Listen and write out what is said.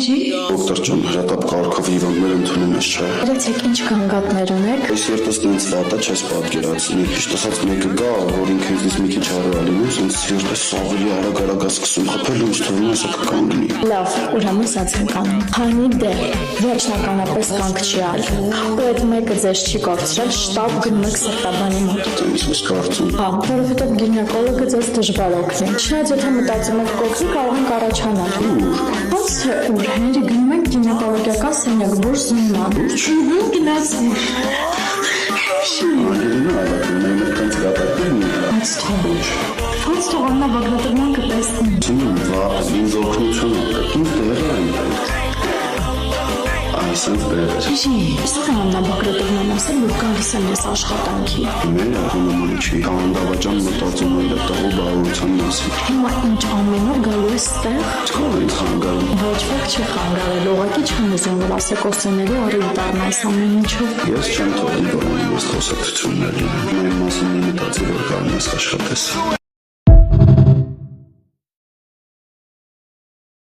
Ինչի։ Դոկտոր ջան, հրատապ կարգով հիվանդներ ընդունում ես, չէ։ Գրեցեք ինչ կանգատներ ունեք։ Այս երտս տենց վատա չես պատկերացնի։ Ճիշտ ասած մեկը գա, որ ինքը ինձ մի քիչ հարա լինի, ինձ երտս ավելի արագ սկսում խփել ու ինձ թվում է սա կկանգնի։ Լավ, ուրեմն սած ենք անում։ Քանի դեռ վերջնականապես կանգ չի արվում։ Ու այդ մեկը ձեզ չի կորցրել, շտապ գնում եք սրտաբանի մոտ։ Տենց ես կարծում։ Հա, որովհետև գինեկոլոգը ձեզ դժվար օգնի։ Չնայած եթե մտածում եք կողքի, կարող ենք առաջանալ։ Ոնց թե ուր հենրի գնում ենք գինեկոլոգիական սենյակ, բուրս նման։ Գնացի։ Անգելինա, այլակում եմ տենց գատակին։ Ոնց թող ամնա բագրատորման կտեսնի։ Չնում, վատ, ինձ օգնություն ակը, ինձ դեղի այն։ Այսենց բերես։ Ժի, սա ամնա բագրատորման ասել, որ գալիս եմ ես աշխատանքի։ Մեր հունամարի չի, կանանդավաճան մտածում է տղու բարության մասին։ Հիմա ինչ ամեն օր գալու ես ստեղ։ Չկավ ինձ խանգարում։ Ոչ ոք չի խանգարել, ուղղակի չեմ ուզում, որ ասեք օսեների առիվ դառնա այս ամեն ինչով։ Ես չեմ թողնի, որ անիմաստ խոսակցություններ լինեն։ Մեր մասին մի մտածի, որ կարող ես աշխատես։